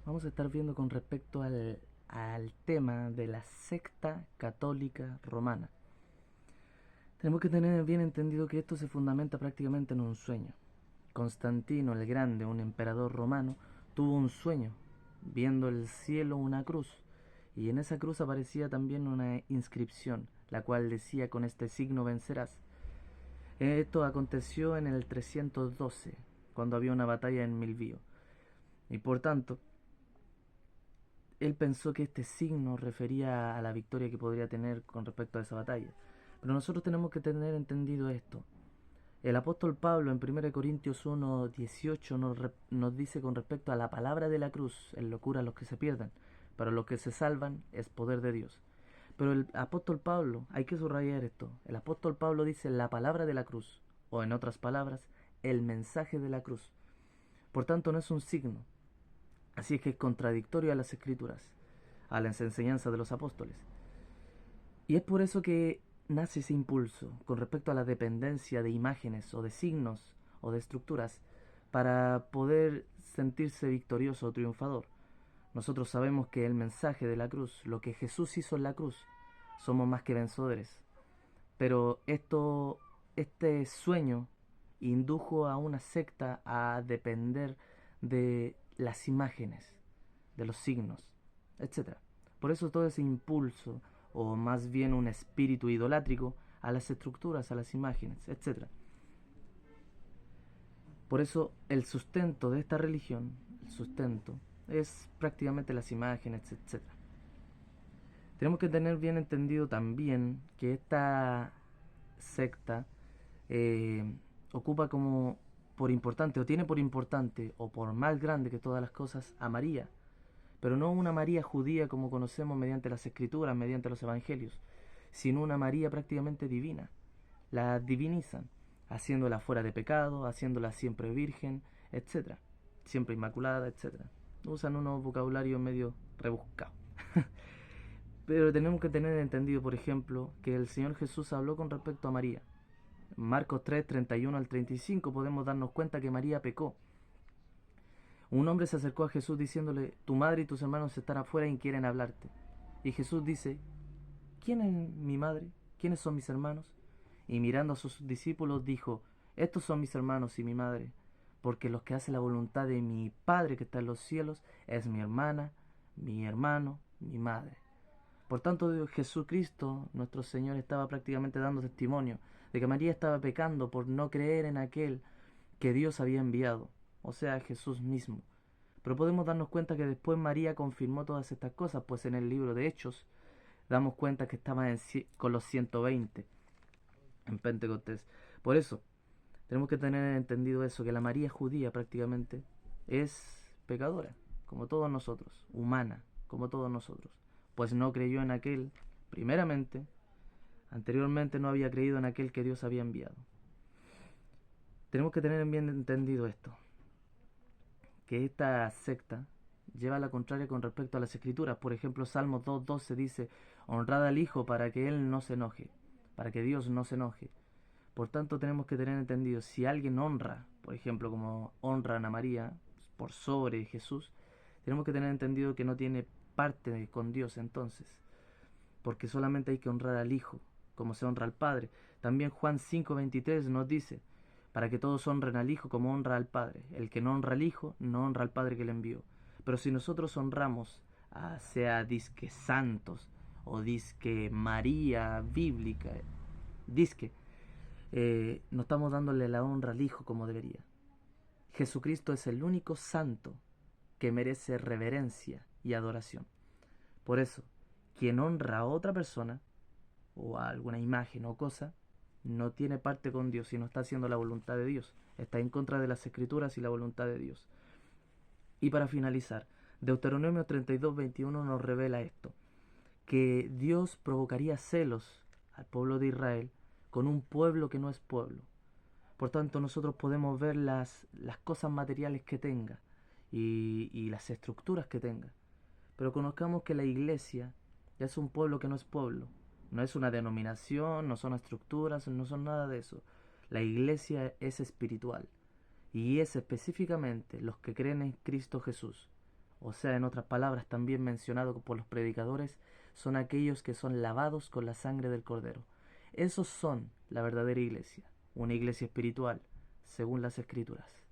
vamos a estar viendo con respecto al tema de la secta católica romana. Tenemos que tener bien entendido que esto se fundamenta prácticamente en un sueño. Constantino el Grande, un emperador romano, tuvo un sueño, viendo el cielo una cruz, y en esa cruz aparecía también una inscripción, la cual decía: con este signo vencerás. Esto aconteció en el 312, cuando había una batalla en Milvio, y por tanto, él pensó que este signo refería a la victoria que podría tener con respecto a esa batalla. Pero nosotros tenemos que tener entendido esto. El apóstol Pablo en 1 Corintios 1:18 nos dice con respecto a la palabra de la cruz: en locura a los que se pierdan, para los que se salvan es poder de Dios. Pero el apóstol Pablo, hay que subrayar esto, el apóstol Pablo dice la palabra de la cruz, o en otras palabras, el mensaje de la cruz. Por tanto, no es un signo. Así es que es contradictorio a las escrituras, a las enseñanzas de los apóstoles. Y es por eso que nace ese impulso con respecto a la dependencia de imágenes o de signos o de estructuras para poder sentirse victorioso o triunfador. Nosotros sabemos que el mensaje de la cruz, lo que Jesús hizo en la cruz, somos más que vencedores. Pero este sueño indujo a una secta a depender de las imágenes, de los signos, etcétera. Por eso todo ese impulso, o más bien un espíritu idolátrico, a las estructuras, a las imágenes, etcétera. Por eso el sustento de esta religión, el sustento, es prácticamente las imágenes, etcétera. Tenemos que tener bien entendido también que esta secta eh, ocupa como por importante, o tiene por importante, o por más grande que todas las cosas, a María. Pero no una María judía como conocemos mediante las escrituras, mediante los evangelios, sino una María prácticamente divina. La divinizan, haciéndola fuera de pecado, haciéndola siempre virgen, etcétera, siempre inmaculada, etcétera. Usan unos vocabularios medio rebuscados. Pero tenemos que tener entendido, por ejemplo, que el Señor Jesús habló con respecto a María. En Marcos 3, 31 al 35 podemos darnos cuenta que María pecó. Un hombre se acercó a Jesús diciéndole: tu madre y tus hermanos están afuera y quieren hablarte. Y Jesús dice: ¿quién es mi madre? ¿Quiénes son mis hermanos? Y mirando a sus discípulos dijo: estos son mis hermanos y mi madre, porque los que hacen la voluntad de mi Padre que está en los cielos es mi hermana, mi hermano, mi madre. Por tanto, Jesucristo, nuestro Señor, estaba prácticamente dando testimonio de que María estaba pecando por no creer en aquel que Dios había enviado, o sea, Jesús mismo. Pero podemos darnos cuenta que después María confirmó todas estas cosas, pues en el libro de Hechos damos cuenta que estaba con los 120 en Pentecostés. Por eso, tenemos que tener entendido eso, que la María judía prácticamente es pecadora, como todos nosotros, humana, como todos nosotros, pues no creyó en aquel, primeramente, anteriormente no había creído en aquel que Dios había enviado. Tenemos que tener bien entendido esto, que esta secta lleva a la contraria con respecto a las escrituras. Por ejemplo, Salmos 2:12 dice: honrad al Hijo para que Él no se enoje, para que Dios no se enoje. Por tanto, tenemos que tener entendido, si alguien honra, por ejemplo, como honran a María por sobre Jesús, tenemos que tener entendido que no tiene parte con Dios entonces, porque solamente hay que honrar al Hijo, como se honra al Padre. También Juan 5:23 nos dice: para que todos honren al Hijo como honra al Padre. El que no honra al Hijo, no honra al Padre que le envió. Pero si nosotros honramos, sea disque santos, o disque María bíblica, disque, no estamos dándole la honra al Hijo como debería. Jesucristo es el único santo que merece reverencia y adoración. Por eso, quien honra a otra persona, o a alguna imagen o cosa, no tiene parte con Dios y no está haciendo la voluntad de Dios. Está en contra de las escrituras y la voluntad de Dios. Y para finalizar, Deuteronomio 32:21 nos revela esto: que Dios provocaría celos al pueblo de Israel con un pueblo que no es pueblo. Por tanto, nosotros podemos ver las cosas materiales que tenga y las estructuras que tenga. Pero conozcamos que la iglesia es un pueblo que no es pueblo. No es una denominación, no son estructuras, no son nada de eso. La iglesia es espiritual. Y es específicamente los que creen en Cristo Jesús. o sea, en otras palabras, también mencionado por los predicadores, son aquellos que son lavados con la sangre del Cordero. Esos son la verdadera iglesia, una iglesia espiritual, según las Escrituras.